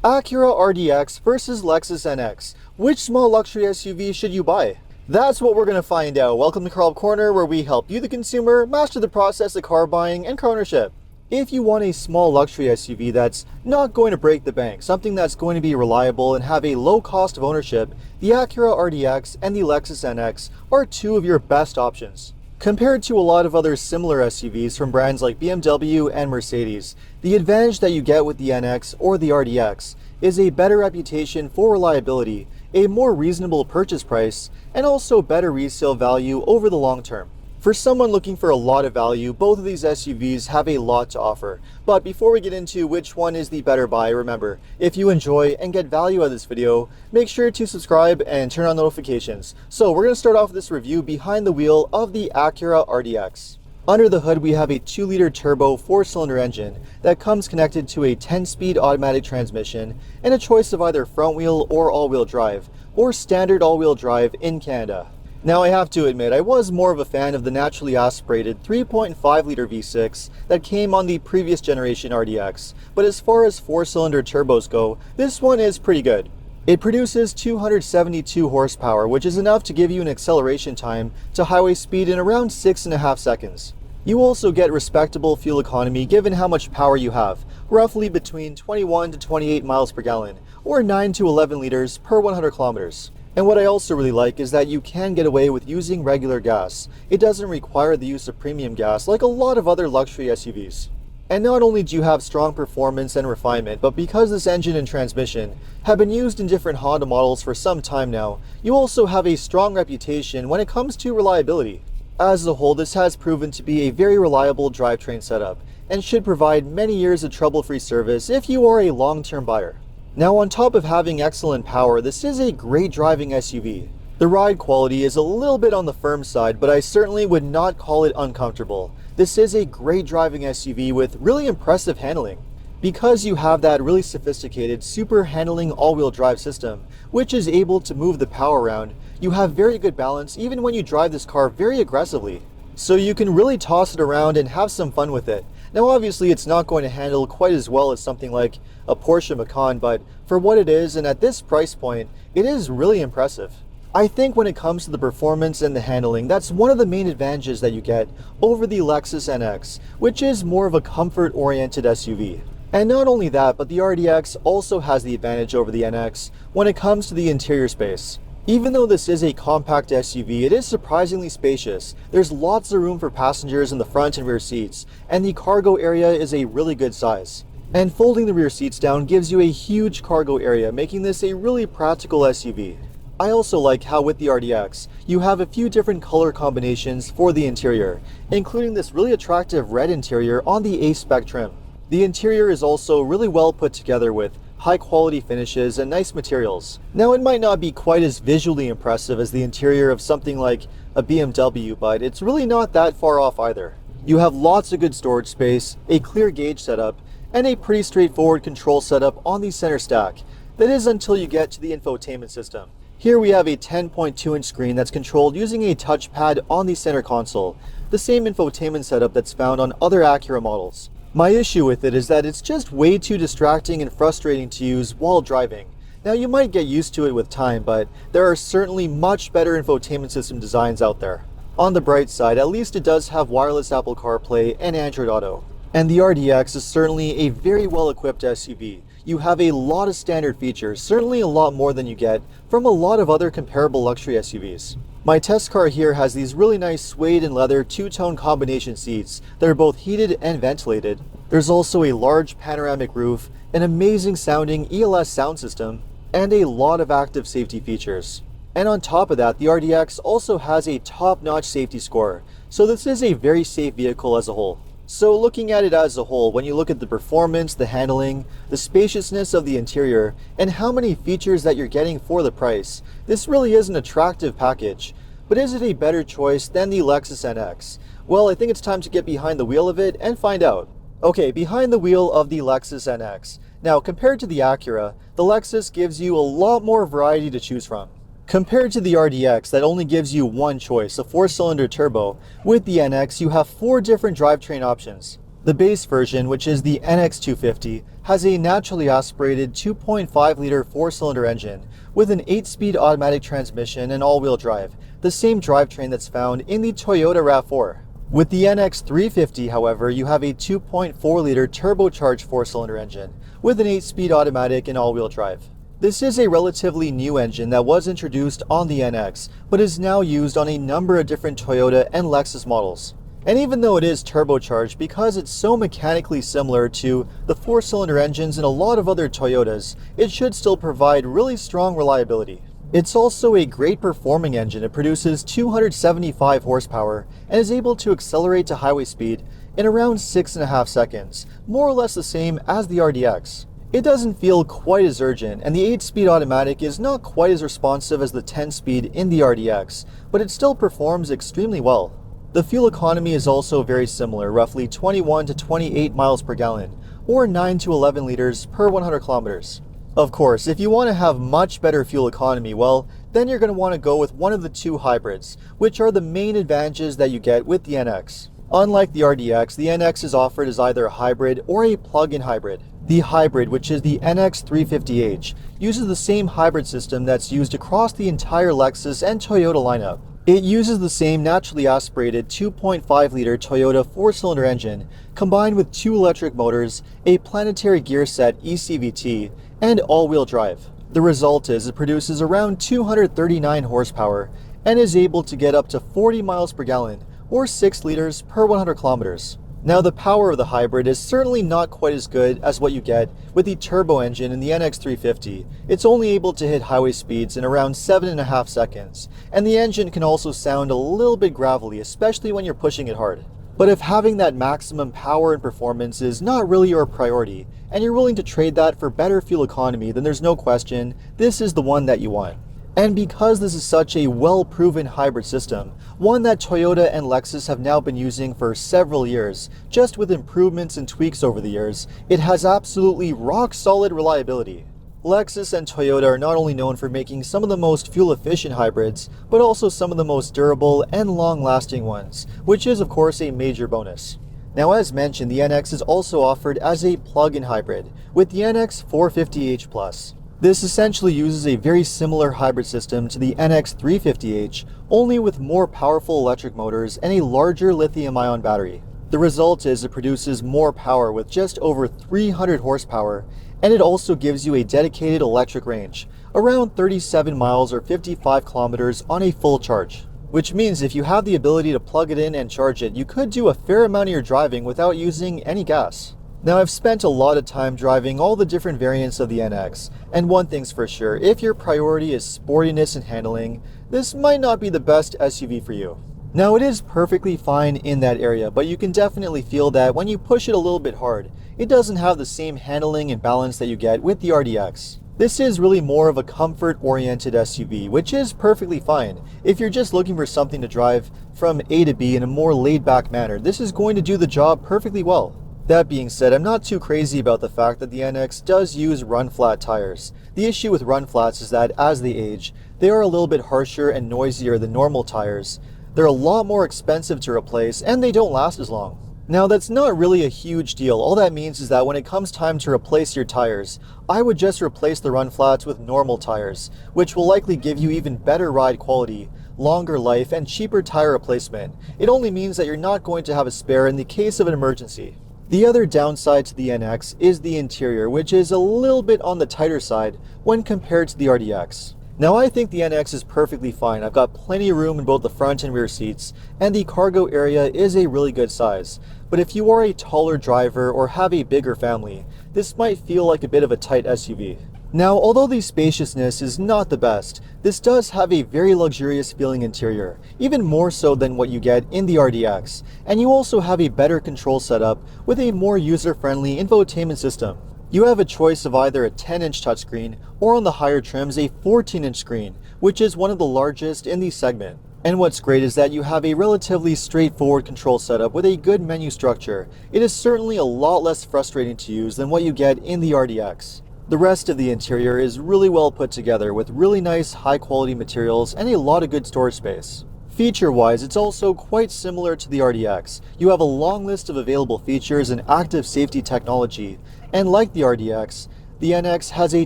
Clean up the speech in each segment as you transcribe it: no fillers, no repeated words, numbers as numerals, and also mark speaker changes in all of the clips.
Speaker 1: Acura RDX versus Lexus NX. Which small luxury SUV should you buy? That's what we're going to find out. Welcome to Car Up Corner, where we help you, the consumer, master the process of car buying and car ownership. If you want a small luxury SUV that's not going to break the bank, something that's going to be reliable and have a low cost of ownership, the Acura RDX and the Lexus NX are two of your best options. Compared to a lot of other similar SUVs from brands like BMW and Mercedes, the advantage that you get with the NX or the RDX is a better reputation for reliability, a more reasonable purchase price, and also better resale value over the long term. For someone looking for a lot of value, both of these SUVs have a lot to offer. But before we get into which one is the better buy, remember, if you enjoy and get value out of this video, make sure to subscribe and turn on notifications. So we're going to start off with this review behind the wheel of the Acura RDX. Under the hood, we have a 2-liter turbo 4-cylinder engine that comes connected to a 10-speed automatic transmission and a choice of either front-wheel or all-wheel drive, or standard all-wheel drive in Canada. Now I have to admit, I was more of a fan of the naturally aspirated 3.5-liter V6 that came on the previous generation RDX, but as far as 4-cylinder turbos go, this one is pretty good. It produces 272 horsepower, which is enough to give you an acceleration time to highway speed in around 6.5 seconds. You also get respectable fuel economy given how much power you have, roughly between 21 to 28 miles per gallon, or 9 to 11 liters per 100 kilometers. And what I also really like is that you can get away with using regular gas. It doesn't require the use of premium gas like a lot of other luxury SUVs. And not only do you have strong performance and refinement, but because this engine and transmission have been used in different Honda models for some time now, you also have a strong reputation when it comes to reliability. As a whole, this has proven to be a very reliable drivetrain setup and should provide many years of trouble-free service if you are a long-term buyer. Now, on top of having excellent power, this is a great driving SUV. The ride quality is a little bit on the firm side, but I certainly would not call it uncomfortable. This is a great driving SUV with really impressive handling. Because you have that really sophisticated super handling all-wheel drive system, which is able to move the power around, you have very good balance even when you drive this car very aggressively. So you can really toss it around and have some fun with it. Now obviously it's not going to handle quite as well as something like a Porsche Macan, but for what it is and at this price point, it is really impressive. I think when it comes to the performance and the handling, that's one of the main advantages that you get over the Lexus NX, which is more of a comfort-oriented SUV. And not only that, but the RDX also has the advantage over the NX when it comes to the interior space. Even though this is a compact SUV, it is surprisingly spacious. There's lots of room for passengers in the front and rear seats, and the cargo area is a really good size. And folding the rear seats down gives you a huge cargo area, making this a really practical SUV. I also like how with the RDX, you have a few different color combinations for the interior, including this really attractive red interior on the A Spec trim. The interior is also really well put together with high quality finishes and nice materials. Now it might not be quite as visually impressive as the interior of something like a BMW, but it's really not that far off either. You have lots of good storage space, a clear gauge setup, and a pretty straightforward control setup on the center stack. That is until you get to the infotainment system. Here we have a 10.2-inch screen that's controlled using a touchpad on the center console, the same infotainment setup that's found on other Acura models. My issue with it is that it's just way too distracting and frustrating to use while driving. Now you might get used to it with time, but there are certainly much better infotainment system designs out there. On the bright side, at least it does have wireless Apple CarPlay and Android Auto. And the RDX is certainly a very well-equipped SUV. You have a lot of standard features, certainly a lot more than you get from a lot of other comparable luxury SUVs. My test car here has these really nice suede and leather two-tone combination seats that are both heated and ventilated. There's also a large panoramic roof, an amazing sounding ELS sound system, and a lot of active safety features. And on top of that, the RDX also has a top-notch safety score, so this is a very safe vehicle as a whole. So looking at it as a whole, when you look at the performance, the handling, the spaciousness of the interior, and how many features that you're getting for the price, this really is an attractive package. But is it a better choice than the Lexus NX? Well, I think it's time to get behind the wheel of it and find out. Okay, behind the wheel of the Lexus NX. Now, compared to the Acura, the Lexus gives you a lot more variety to choose from. Compared to the RDX that only gives you one choice, a 4-cylinder turbo, with the NX you have 4 different drivetrain options. The base version, which is the NX 250, has a naturally aspirated 2.5-liter four-cylinder engine with an 8-speed automatic transmission and all-wheel drive, the same drivetrain that's found in the Toyota RAV4. With the NX 350, however, you have a 2.4-liter turbocharged four-cylinder engine with an 8-speed automatic and all-wheel drive. This is a relatively new engine that was introduced on the NX, but is now used on a number of different Toyota and Lexus models. And even though it is turbocharged, because it's so mechanically similar to the four-cylinder engines in a lot of other Toyotas, it should still provide really strong reliability. It's also a great performing engine. It produces 275 horsepower and is able to accelerate to highway speed in around 6.5 seconds, more or less the same as the RDX. It doesn't feel quite as urgent, and the 8-speed automatic is not quite as responsive as the 10-speed in the RDX, but it still performs extremely well. The fuel economy is also very similar, roughly 21 to 28 miles per gallon, or 9 to 11 liters per 100 kilometers. Of course, if you want to have much better fuel economy, well, then you're going to want to go with one of the two hybrids, which are the main advantages that you get with the NX. Unlike the RDX, the NX is offered as either a hybrid or a plug-in hybrid. The hybrid, which is the NX 350h, uses the same hybrid system that's used across the entire Lexus and Toyota lineup. It uses the same naturally aspirated 2.5-liter Toyota four-cylinder engine combined with 2 electric motors, a planetary gear set ECVT, and all-wheel drive. The result is it produces around 239 horsepower and is able to get up to 40 miles per gallon, or 6 liters per 100 kilometers. Now, the power of the hybrid is certainly not quite as good as what you get with the turbo engine in the NX 350. It's only able to hit highway speeds in around 7.5 seconds, and the engine can also sound a little bit gravelly, especially when you're pushing it hard. But if having that maximum power and performance is not really your priority, and you're willing to trade that for better fuel economy, then there's no question, this is the one that you want. And because this is such a well-proven hybrid system, one that Toyota and Lexus have now been using for several years, just with improvements and tweaks over the years, it has absolutely rock-solid reliability. Lexus and Toyota are not only known for making some of the most fuel-efficient hybrids, but also some of the most durable and long-lasting ones, which is of course a major bonus. Now, as mentioned, the NX is also offered as a plug-in hybrid, with the NX 450h Plus. This essentially uses a very similar hybrid system to the NX 350h, only with more powerful electric motors and a larger lithium-ion battery. The result is it produces more power with just over 300 horsepower, and it also gives you a dedicated electric range, around 37 miles or 55 kilometers on a full charge. Which means if you have the ability to plug it in and charge it, you could do a fair amount of your driving without using any gas. Now, I've spent a lot of time driving all the different variants of the NX, and one thing's for sure, if your priority is sportiness and handling, this might not be the best SUV for you. Now, it is perfectly fine in that area, but you can definitely feel that when you push it a little bit hard, it doesn't have the same handling and balance that you get with the RDX. This is really more of a comfort-oriented SUV, which is perfectly fine. If you're just looking for something to drive from A to B in a more laid-back manner, this is going to do the job perfectly well. That being said, I'm not too crazy about the fact that the NX does use run-flat tires. The issue with run-flats is that as they age, they are a little bit harsher and noisier than normal tires. They're a lot more expensive to replace, and they don't last as long. Now, that's not really a huge deal. All that means is that when it comes time to replace your tires, I would just replace the run-flats with normal tires, which will likely give you even better ride quality, longer life, and cheaper tire replacement. It only means that you're not going to have a spare in the case of an emergency. The other downside to the NX is the interior, which is a little bit on the tighter side when compared to the RDX. Now, I think the NX is perfectly fine. I've got plenty of room in both the front and rear seats, and the cargo area is a really good size. But if you are a taller driver or have a bigger family, this might feel like a bit of a tight SUV. Now, although the spaciousness is not the best, this does have a very luxurious feeling interior, even more so than what you get in the RDX, and you also have a better control setup with a more user-friendly infotainment system. You have a choice of either a 10-inch touchscreen or on the higher trims a 14-inch screen, which is one of the largest in the segment. And what's great is that you have a relatively straightforward control setup with a good menu structure. It is certainly a lot less frustrating to use than what you get in the RDX. The rest of the interior is really well put together with really nice high quality materials and a lot of good storage space. Feature-wise, it's also quite similar to the RDX. You have a long list of available features and active safety technology, and like the RDX, the NX has a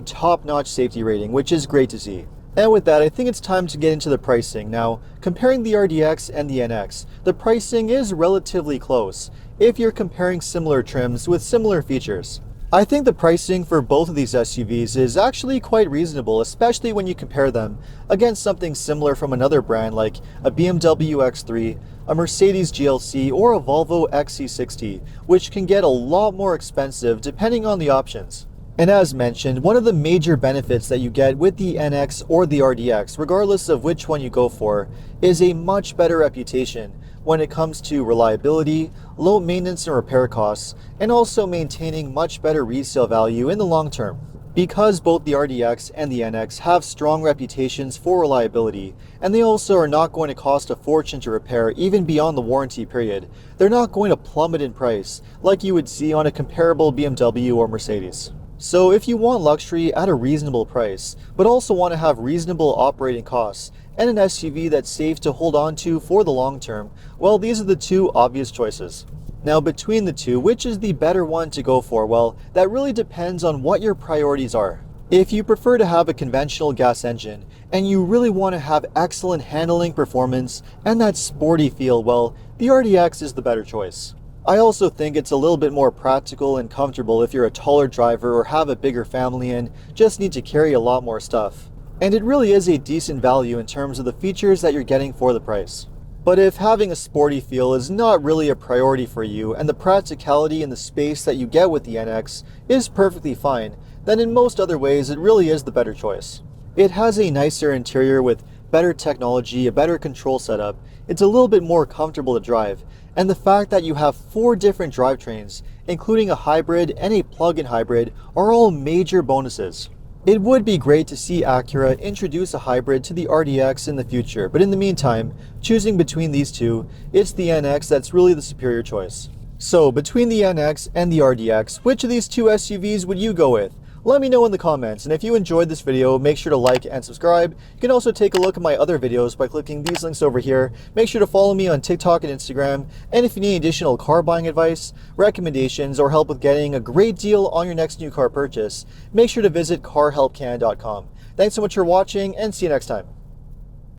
Speaker 1: top-notch safety rating, which is great to see. And with that, I think it's time to get into the pricing. Now, comparing the RDX and the NX, the pricing is relatively close if you're comparing similar trims with similar features. I think the pricing for both of these SUVs is actually quite reasonable, especially when you compare them against something similar from another brand like a BMW X3, a Mercedes GLC, or a Volvo XC60, which can get a lot more expensive depending on the options. And as mentioned, one of the major benefits that you get with the NX or the RDX, regardless of which one you go for, is a much better reputation when it comes to reliability, low maintenance and repair costs, and also maintaining much better resale value in the long term. Because both the RDX and the NX have strong reputations for reliability, and they also are not going to cost a fortune to repair even beyond the warranty period, they're not going to plummet in price like you would see on a comparable BMW or Mercedes. So if you want luxury at a reasonable price, but also want to have reasonable operating costs, and an SUV that's safe to hold on to for the long term, well, these are the two obvious choices. Now, between the two, which is the better one to go for? Well, that really depends on what your priorities are. If you prefer to have a conventional gas engine, and you really want to have excellent handling performance and that sporty feel, well, the RDX is the better choice. I also think it's a little bit more practical and comfortable if you're a taller driver or have a bigger family and just need to carry a lot more stuff. And it really is a decent value in terms of the features that you're getting for the price. But if having a sporty feel is not really a priority for you and the practicality and the space that you get with the NX is perfectly fine, then in most other ways it really is the better choice. It has a nicer interior with better technology, a better control setup, it's a little bit more comfortable to drive, and the fact that you have 4 different drivetrains, including a hybrid and a plug-in hybrid, are all major bonuses. It would be great to see Acura introduce a hybrid to the RDX in the future, but in the meantime, choosing between these two, it's the NX that's really the superior choice. So, between the NX and the RDX, which of these two SUVs would you go with? Let me know in the comments, and if you enjoyed this video, make sure to like and subscribe. You can also take a look at my other videos by clicking these links over here. Make sure to follow me on TikTok and Instagram, and if you need additional car buying advice, recommendations, or help with getting a great deal on your next new car purchase, make sure to visit carhelpcan.com. Thanks so much for watching, and see you next time.